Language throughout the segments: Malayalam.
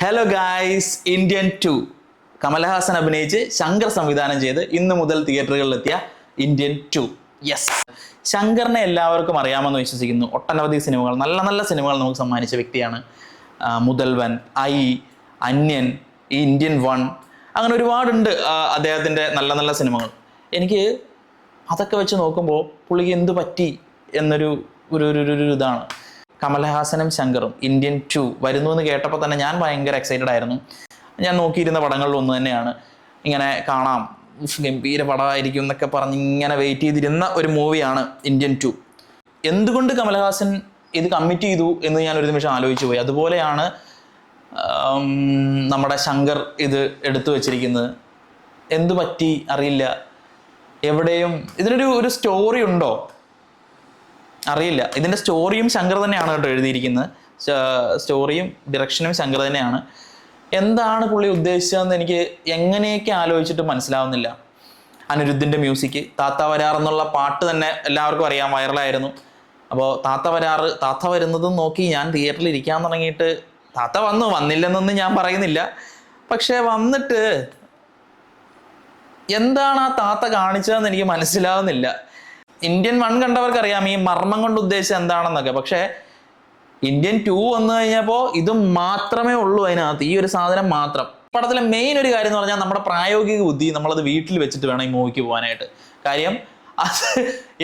ഹലോ ഗായ്സ്, ഇന്ത്യൻ 2 കമലഹാസൻ അഭിനയിച്ച് ശങ്കർ സംവിധാനം ചെയ്ത് ഇന്ന് മുതൽ തിയേറ്ററുകളിലെത്തിയ ഇന്ത്യൻ 2. യെസ്, ശങ്കറിനെ എല്ലാവർക്കും അറിയാമെന്ന് വിശ്വസിക്കുന്നു. ഒട്ടനവധി സിനിമകൾ, നല്ല നല്ല സിനിമകൾ നമുക്ക് സമ്മാനിച്ച വ്യക്തിയാണ്. മുതൽവൻ, ഐ, അന്യൻ, ഈ ഇന്ത്യൻ 1, അങ്ങനെ ഒരുപാടുണ്ട് അദ്ദേഹത്തിൻ്റെ നല്ല നല്ല സിനിമകൾ. എനിക്ക് അതൊക്കെ വെച്ച് നോക്കുമ്പോൾ പുള്ളിക്ക് എന്ത് പറ്റി എന്നൊരു ഒരു ഒരു ഇതാണ്. കമലഹാസനും ശങ്കറും ഇന്ത്യൻ 2 വരുന്നു എന്ന് കേട്ടപ്പോൾ തന്നെ ഞാൻ ഭയങ്കര എക്സൈറ്റഡ് ആയിരുന്നു. ഞാൻ നോക്കിയിരുന്ന പടങ്ങളിൽ ഒന്ന് തന്നെയാണ്. ഇങ്ങനെ കാണാം, ഗംഭീര പടമായിരിക്കും എന്നൊക്കെ പറഞ്ഞ് ഇങ്ങനെ വെയിറ്റ് ചെയ്തിരുന്ന ഒരു മൂവിയാണ് ഇന്ത്യൻ 2. എന്തുകൊണ്ട് കമലഹാസൻ ഇത് കമ്മിറ്റ് ചെയ്തു എന്ന് ഞാൻ ഒരു നിമിഷം ആലോചിച്ചു പോയി. അതുപോലെയാണ് നമ്മുടെ ശങ്കർ ഇത് എടുത്തു വച്ചിരിക്കുന്നത്. എന്തു പറ്റി അറിയില്ല. എവിടെയും ഇതിനൊരു സ്റ്റോറി ഉണ്ടോ അറിയില്ല. ഇതിൻ്റെ സ്റ്റോറിയും ശങ്കർ തന്നെയാണ് കേട്ടോ എഴുതിയിരിക്കുന്നത്. സ്റ്റോറിയും ഡിറക്ഷനും ശങ്കർ തന്നെയാണ്. എന്താണ് പുള്ളി ഉദ്ദേശിച്ചതെന്ന് എനിക്ക് എങ്ങനെയൊക്കെ ആലോചിച്ചിട്ട് മനസ്സിലാവുന്നില്ല. അനിരുദ്ധിൻ്റെ മ്യൂസിക്, താത്ത വരാർ എന്നുള്ള പാട്ട് തന്നെ എല്ലാവർക്കും അറിയാം, വൈറലായിരുന്നു. അപ്പോൾ താത്ത വരുന്നതും നോക്കി ഞാൻ തിയേറ്ററിൽ ഇരിക്കാൻ തുടങ്ങിയിട്ട്, താത്ത വന്നില്ലെന്നൊന്നും ഞാൻ പറയുന്നില്ല, പക്ഷേ വന്നിട്ട് എന്താണ് ആ താത്ത കാണിച്ചതെന്ന് എനിക്ക് മനസ്സിലാവുന്നില്ല. ഇന്ത്യൻ 1 കണ്ടവർക്ക് അറിയാം ഈ മർമ്മം കൊണ്ട് ഉദ്ദേശിച്ചത് എന്താണെന്നൊക്കെ. പക്ഷേ ഇന്ത്യൻ 2 വന്നു കഴിഞ്ഞപ്പോൾ ഇത് മാത്രമേ ഉള്ളൂ അതിനകത്ത്, ഈ ഒരു സാധനം മാത്രം. പടത്തിലെ മെയിൻ ഒരു കാര്യം എന്ന് പറഞ്ഞാൽ നമ്മുടെ പ്രായോഗിക ബുദ്ധി നമ്മളത് വീട്ടിൽ വെച്ചിട്ട് വേണം ഈ മൂവിക്ക് പോകാനായിട്ട്. കാര്യം അത്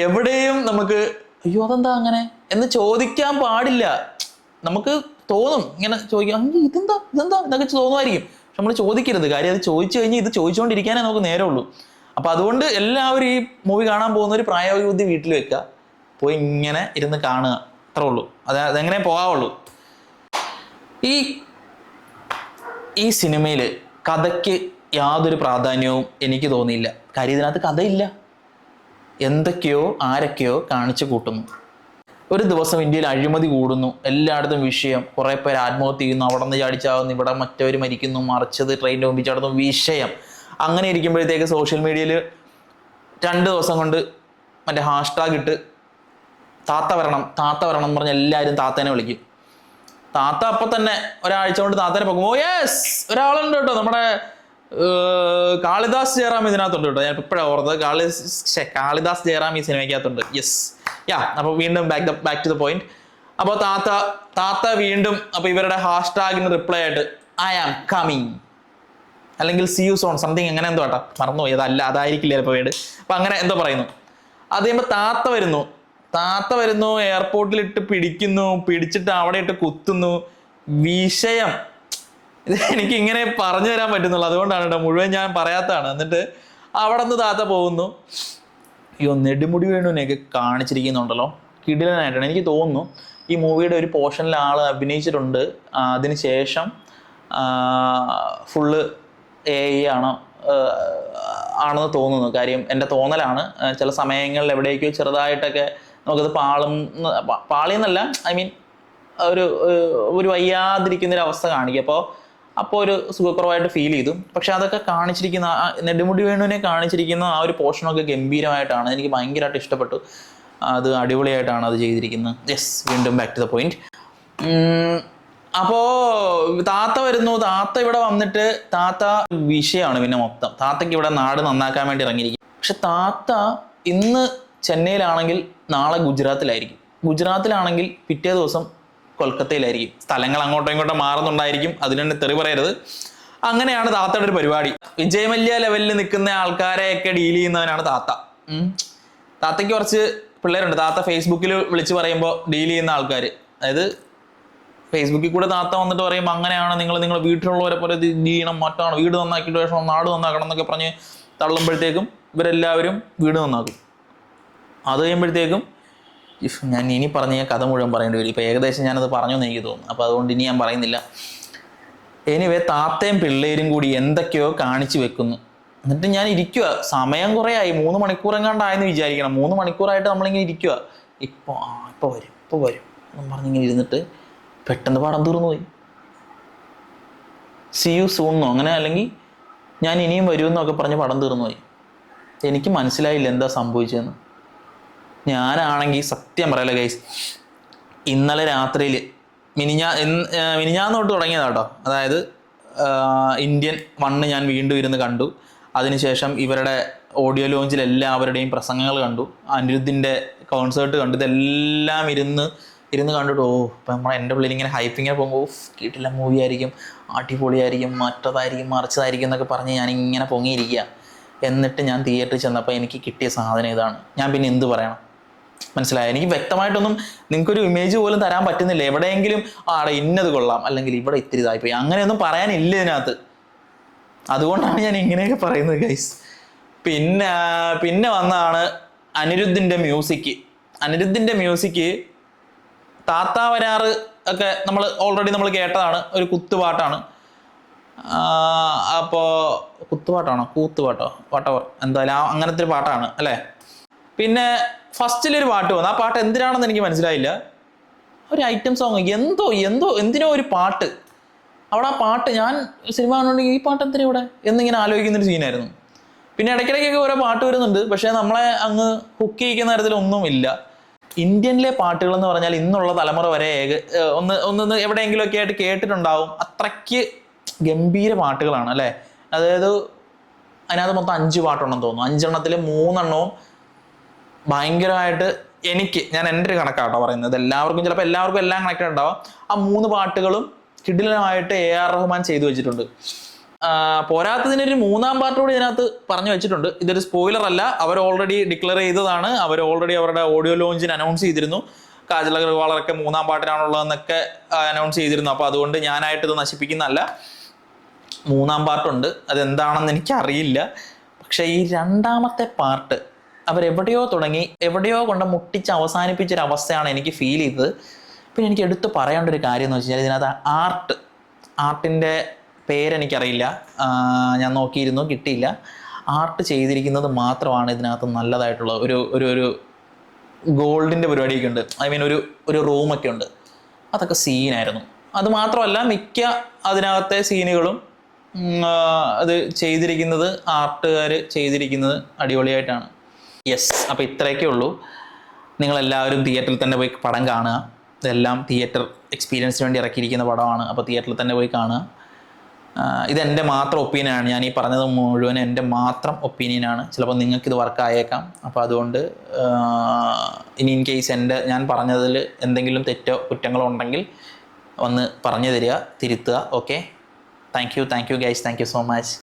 എവിടെയും നമുക്ക് അയ്യോ അതെന്താ അങ്ങനെ എന്ന് ചോദിക്കാൻ പാടില്ല. നമുക്ക് തോന്നും ഇങ്ങനെ ചോദിക്കാം, ഇതെന്താ എന്നൊക്കെ തോന്നുമായിരിക്കും. പക്ഷെ നമ്മൾ ചോദിക്കരുത്. കാര്യം അത് ചോദിച്ചു കഴിഞ്ഞാൽ ഇത് ചോദിച്ചുകൊണ്ടിരിക്കാനേ നമുക്ക് നേരമുള്ളൂ. അപ്പം അതുകൊണ്ട് എല്ലാവരും ഈ മൂവി കാണാൻ പോകുന്നവർ പ്രായോഗിക ബുദ്ധി വീട്ടിൽ വെക്കുക, പോയി ഇങ്ങനെ ഇരുന്ന് കാണുക, അത്രേ ഉള്ളൂ. അതെങ്ങനെ പോകാവുള്ളൂ. ഈ സിനിമയിൽ കഥയ്ക്ക് യാതൊരു പ്രാധാന്യവും എനിക്ക് തോന്നിയില്ല. കാര്യം ഇതിനകത്ത് കഥയില്ല. എന്തൊക്കെയോ ആരൊക്കെയോ കാണിച്ചു കൂട്ടുന്നു. ഒരു ദിവസം ഇന്ത്യയിൽ അഴിമതി കൂടുന്നു, എല്ലായിടത്തും വിഷയം, കുറേ പേര് ആത്മഹത്യ ചെയ്യുന്നു, അവിടെ നിന്ന് ചാടിച്ചാവുന്നു, ഇവിടെ മറ്റവർ മരിക്കുന്നു, മറിച്ചത് ട്രെയിനിൽ ഒമ്പിച്ചാടുന്നു, വിഷയം. അങ്ങനെ ഇരിക്കുമ്പോഴത്തേക്ക് സോഷ്യൽ മീഡിയയിൽ 2 ദിവസം കൊണ്ട് മറ്റേ ഹാഷ്ടാഗ് ഇട്ട് താത്ത വരണം എന്ന് പറഞ്ഞ് എല്ലാവരും താത്തേനെ വിളിക്കും. താത്ത അപ്പം തന്നെ ഒരാഴ്ച കൊണ്ട് താത്തേനെ പോകും. ഓ യെസ്, ഒരാളുണ്ട് കേട്ടോ, നമ്മുടെ കാളിദാസ് ജയറാം ഇതിനകത്തുണ്ട് കേട്ടോ. ഞാൻ ഇപ്പോഴാണ് ഓർത്തത്, കാളിദാസ് ജയറാം ഈ സിനിമയ്ക്കകത്തുണ്ട്. യെസ്, അപ്പോൾ വീണ്ടും ബാക്ക് ടു ദ പോയിന്റ്. അപ്പോൾ താത്ത വീണ്ടും അപ്പോൾ ഇവരുടെ ഹാഷ്ടാഗിന് റിപ്ലൈ ആയിട്ട് ഐ ആം കമ്മിങ് അല്ലെങ്കിൽ സി യു സോൺ സംതിങ്, അങ്ങനെ എന്തോ കേട്ടോ, മറന്നുപോയി. അതായിരിക്കില്ല ചിലപ്പോൾ വേട്. അപ്പം അങ്ങനെ എന്തോ പറയുന്നു. അത് കഴിയുമ്പോൾ താത്ത വരുന്നു, എയർപോർട്ടിലിട്ട് പിടിച്ചിട്ട് അവിടെ ഇട്ട് കുത്തുന്നു, വിഷയം. ഇത് എനിക്ക് ഇങ്ങനെ പറഞ്ഞു തരാൻ പറ്റുന്നുള്ളൂ, അതുകൊണ്ടാണ് കേട്ടോ, മുഴുവൻ ഞാൻ പറയാത്തതാണ്. എന്നിട്ട് അവിടെ നിന്ന് താത്ത പോകുന്നു. അയ്യോ, നെടുമുടി വേണുവിനെയൊക്കെ കാണിച്ചിരിക്കുന്നുണ്ടല്ലോ, കിടിലനായിട്ടാണ്. എനിക്ക് തോന്നുന്നു ഈ മൂവിയുടെ ഒരു പോർഷനിൽ ആൾ അഭിനയിച്ചിട്ടുണ്ട്. അതിന് ശേഷം ഫുള്ള് AI ആണെന്ന് തോന്നുന്നു. കാര്യം എൻ്റെ തോന്നലാണ്. ചില സമയങ്ങളിൽ എവിടേക്കോ ചെറുതായിട്ടൊക്കെ നമുക്കത് പാളിയെന്നല്ല, ഐ മീൻ ഒരു വയ്യാതിരിക്കുന്നൊരവസ്ഥ കാണിക്കും. അപ്പോൾ ഒരു സുഖക്കുറവായിട്ട് ഫീൽ ചെയ്തു. പക്ഷെ അതൊക്കെ കാണിച്ചിരിക്കുന്ന നെടുമുടി വേണുവിനെ കാണിച്ചിരിക്കുന്ന ആ ഒരു പോർഷനൊക്കെ ഗംഭീരമായിട്ടാണ്. എനിക്ക് ഭയങ്കരമായിട്ട് ഇഷ്ടപ്പെട്ടു. അത് അടിപൊളിയായിട്ടാണ് അത് ചെയ്തിരിക്കുന്നത്. യെസ്, വീണ്ടും ബാക്ക് ടു ദ പോയിന്റ്. അപ്പോൾ താത്ത വരുന്നു. താത്ത ഇവിടെ വന്നിട്ട് താത്ത വിഷയമാണ് പിന്നെ മൊത്തം. താത്തയ്ക്ക് ഇവിടെ നാട് നന്നാക്കാൻ വേണ്ടി ഇറങ്ങിയിരിക്കും. പക്ഷെ താത്ത ഇന്ന് ചെന്നൈയിലാണെങ്കിൽ നാളെ ഗുജറാത്തിലായിരിക്കും, ഗുജറാത്തിലാണെങ്കിൽ പിറ്റേ ദിവസം കൊൽക്കത്തയിലായിരിക്കും. സ്ഥലങ്ങൾ അങ്ങോട്ടും ഇങ്ങോട്ടും മാറുന്നുണ്ടായിരിക്കും, അതിനെ തെറി പറയരുത്. അങ്ങനെയാണ് താത്തയുടെ ഒരു പരിപാടി. വിജയമല്യ ലെവലിൽ നിൽക്കുന്ന ആൾക്കാരെയൊക്കെ ഡീൽ ചെയ്യുന്നവനാണ് താത്ത. താത്തയ്ക്ക് കുറച്ച് പിള്ളേരുണ്ട്. താത്ത ഫേസ്ബുക്കിൽ വിളിച്ച് പറയുമ്പോൾ ഡീൽ ചെയ്യുന്ന ആൾക്കാർ, അതായത് ഫേസ്ബുക്കിൽ കൂടെ താത്ത വന്നിട്ട് പറയുമ്പോൾ അങ്ങനെയാണ് നിങ്ങൾ വീട്ടിലുള്ളവരെ പോലെ ചെയ്യണം, മറ്റാണ് വീട് നന്നാക്കിയിട്ട് വേണം നാട് നന്നാക്കണം എന്നൊക്കെ പറഞ്ഞ് തള്ളുമ്പോഴത്തേക്കും ഇവരെല്ലാവരും വീട് നന്നാക്കും. അത് കഴിയുമ്പോഴത്തേക്കും ഞാൻ ഇനി പറഞ്ഞ കഥ മുഴുവൻ പറയേണ്ടി വരും. ഇപ്പോൾ ഏകദേശം ഞാനത് പറഞ്ഞു എന്ന് എനിക്ക് തോന്നുന്നു. അപ്പോൾ അതുകൊണ്ട് ഇനി ഞാൻ പറയുന്നില്ല. എനിവേ, താത്തയും പിള്ളേരും കൂടി എന്തൊക്കെയോ കാണിച്ചു വെക്കുന്നു. എന്നിട്ട് ഞാൻ ഇരിക്കുക. സമയം കുറേ ആയി, 3 മണിക്കൂറെങ്ങാണ്ടായെന്ന് വിചാരിക്കണം. 3 മണിക്കൂറായിട്ട് നമ്മളിങ്ങനെ ഇരിക്കുക. ഇപ്പോൾ വരും എന്ന് പറഞ്ഞിങ്ങനെ ഇരുന്നിട്ട് പെട്ടെന്ന് പടം തീർന്നു പോയി. സി യു സൂന്നോ അങ്ങനെ, അല്ലെങ്കിൽ ഞാൻ ഇനിയും വരുമെന്നൊക്കെ പറഞ്ഞ് പടം തീർന്നു പോയി. എനിക്ക് മനസ്സിലായില്ല എന്താ സംഭവിച്ചതെന്ന്. ഞാനാണെങ്കിൽ സത്യം പറയല ഗൈസ്, ഇന്നലെ രാത്രിയിൽ മിനിഞ്ഞാന്ന് തൊട്ട് തുടങ്ങിയതാട്ടോ. അതായത് ഇന്ത്യൻ 1 ഞാൻ വീണ്ടും ഇരുന്ന് കണ്ടു. അതിനുശേഷം ഇവരുടെ ഓഡിയോ ലോഞ്ചിൽ എല്ലാവരുടെയും പ്രസംഗങ്ങൾ കണ്ടു, അനിരുദ്ധിൻ്റെ കോൺസേർട്ട് കണ്ടു. ഇതെല്ലാം ഇരുന്ന് കണ്ടിട്ട് ഇപ്പം എൻ്റെ പിള്ളേർ ഇങ്ങനെ ഹൈപ്പിങ്ങനെ പോകുമ്പോൾ കിട്ടില്ല മൂവി ആയിരിക്കും, അടിപൊളിയായിരിക്കും, മറ്റതായിരിക്കും, മറിച്ചതായിരിക്കും എന്നൊക്കെ പറഞ്ഞ് ഞാനിങ്ങനെ പൊങ്ങിയിരിക്കുക. എന്നിട്ട് ഞാൻ തിയേറ്ററിൽ ചെന്നപ്പോൾ എനിക്ക് കിട്ടിയ സാധനം ഇതാണ്. ഞാൻ പിന്നെ എന്ത് പറയണം? മനസ്സിലായോ? എനിക്ക് വ്യക്തമായിട്ടൊന്നും നിങ്ങൾക്കൊരു ഇമേജ് പോലും തരാൻ പറ്റുന്നില്ല. എവിടെയെങ്കിലും ആടെ ഇന്നത് കൊള്ളാം, അല്ലെങ്കിൽ ഇവിടെ ഇത്തിരി ഇതായിപ്പോയി, അങ്ങനെയൊന്നും പറയാനില്ല ഇതിനകത്ത്. അതുകൊണ്ടാണ് ഞാൻ ഇങ്ങനെയൊക്കെ പറയുന്നത് ഗൈസ്. പിന്നെ വന്നതാണ് അനിരുദ്ധിൻ്റെ മ്യൂസിക്. അനിരുദ്ധിൻ്റെ മ്യൂസിക് താത്ത വരാറ് ഒക്കെ ഓൾറെഡി നമ്മൾ കേട്ടതാണ്. ഒരു കുത്തുപാട്ടാണ്. അപ്പോൾ കുത്തുപാട്ടാണോ കൂത്തുപാട്ടോ വട്ടവർ എന്തായാലും അങ്ങനത്തെ ഒരു പാട്ടാണ് അല്ലേ. പിന്നെ ഫസ്റ്റിലൊരു പാട്ട് വന്നു. ആ പാട്ട് എന്തിനാണെന്ന് എനിക്ക് മനസ്സിലായില്ല. ഒരു ഐറ്റം സോങ്, എന്തിനോ ഒരു പാട്ട്. അവിടെ ആ പാട്ട് ഞാൻ സിനിമ കണ്ടുകൊണ്ടെങ്കിൽ ഈ പാട്ട് എന്തിനാ ഇവിടെ എന്നിങ്ങനെ ആലോചിക്കുന്നൊരു സീനായിരുന്നു. പിന്നെ ഇടയ്ക്കിടയ്ക്കൊക്കെ ഓരോ പാട്ട് വരുന്നുണ്ട്, പക്ഷേ നമ്മളെ അങ്ങ് ഹുക്ക് ചെയ്യിക്കുന്ന തരത്തിലൊന്നുമില്ല. ഇന്ത്യനിലെ പാട്ടുകൾ എന്ന് പറഞ്ഞാൽ ഇന്നുള്ള തലമുറ വരെ ഒന്ന് എവിടെയെങ്കിലുമൊക്കെ ആയിട്ട് കേട്ടിട്ടുണ്ടാവും. അത്രയ്ക്ക് ഗംഭീര പാട്ടുകളാണ് അല്ലേ. അതായത് അതിനകത്ത് മൊത്തം 5 പാട്ടുണ്ടെന്ന് തോന്നുന്നു. 5 എണ്ണത്തിൽ 3 എണ്ണവും ഭയങ്കരമായിട്ട് ഞാൻ എൻ്റെ ഒരു കണക്കാട്ടോ പറയുന്നത്. ചിലപ്പോൾ എല്ലാവർക്കും എല്ലാം കണക്റ്റഡ് ഉണ്ടാവാം. ആ 3 പാട്ടുകളും കിടിലമായിട്ട് AR റഹ്മാൻ ചെയ്തു വെച്ചിട്ടുണ്ട്. പോരാത്തതിനൊരു 3-ാം പാർട്ട് കൂടി ഇതിനകത്ത് പറഞ്ഞു വെച്ചിട്ടുണ്ട്. ഇതൊരു സ്പോയിലർ അല്ല, അവർ ഓൾറെഡി ഡിക്ലെയർ ചെയ്തതാണ്. അവർ ഓൾറെഡി അവരുടെ ഓഡിയോ ലോഞ്ചിന് അനൗൺസ് ചെയ്തിരുന്നു. കാജൽ അഗർവാളൊക്കെ 3-ാം പാർട്ടിനാണുള്ളതെന്നൊക്കെ അനൗൺസ് ചെയ്തിരുന്നു. അപ്പോൾ അതുകൊണ്ട് ഞാനായിട്ട് ഇത് നശിപ്പിക്കുന്നതല്ല. 3-ാം പാർട്ടുണ്ട്, അതെന്താണെന്ന് എനിക്കറിയില്ല. പക്ഷേ ഈ 2-ാമത്തെ പാർട്ട് അവരെവിടെയോ തുടങ്ങി എവിടെയോ കൊണ്ട് മുട്ടിച്ച് അവസാനിപ്പിച്ചൊരവസ്ഥയാണ് എനിക്ക് ഫീൽ ചെയ്തത്. പിന്നെ എനിക്ക് എടുത്ത് പറയേണ്ട ഒരു കാര്യം എന്ന് വെച്ച് കഴിഞ്ഞാൽ ഇതിനകത്ത് ആർട്ടിൻ്റെ പേരെനിക്കറിയില്ല, ഞാൻ നോക്കിയിരുന്നു കിട്ടിയില്ല. ആർട്ട് ചെയ്തിരിക്കുന്നത് മാത്രമാണ് ഇതിനകത്ത് നല്ലതായിട്ടുള്ള ഒരു ഗോൾഡിൻ്റെ പരിപാടിയൊക്കെ ഉണ്ട്. ഒരു റൂമൊക്കെ ഉണ്ട്. അതൊക്കെ സീനായിരുന്നു. അത് മാത്രമല്ല മിക്ക അതിനകത്തെ സീനുകളും അത് ചെയ്തിരിക്കുന്നത് ആർട്ടുകാർ ചെയ്തിരിക്കുന്നത് അടിപൊളിയായിട്ടാണ്. യെസ്, അപ്പോൾ ഇത്രയൊക്കെ ഉള്ളൂ. നിങ്ങളെല്ലാവരും തിയേറ്ററിൽ തന്നെ പോയി പടം കാണുക. ഇതെല്ലാം തിയേറ്റർ എക്സ്പീരിയൻസിന് വേണ്ടി ഇറക്കിയിരിക്കുന്ന പടമാണ്. അപ്പോൾ തിയേറ്ററിൽ തന്നെ പോയി കാണുക. ഇതെൻ്റെ മാത്രം ഒപ്പീനിയനാണ്. ഞാൻ ഈ പറഞ്ഞത് മുഴുവൻ എൻ്റെ മാത്രം ഒപ്പീനിയനാണ്. ചിലപ്പോൾ നിങ്ങൾക്കിത് വർക്ക് ആയേക്കാം. അപ്പോൾ അതുകൊണ്ട് ഇനി ഇൻ കേസ് ഞാൻ പറഞ്ഞതിൽ എന്തെങ്കിലും തെറ്റോ കുറ്റങ്ങളോ ഉണ്ടെങ്കിൽ വന്ന് പറഞ്ഞു തരിക, തിരുത്തുക. Okay, thank you guys, thank you so much.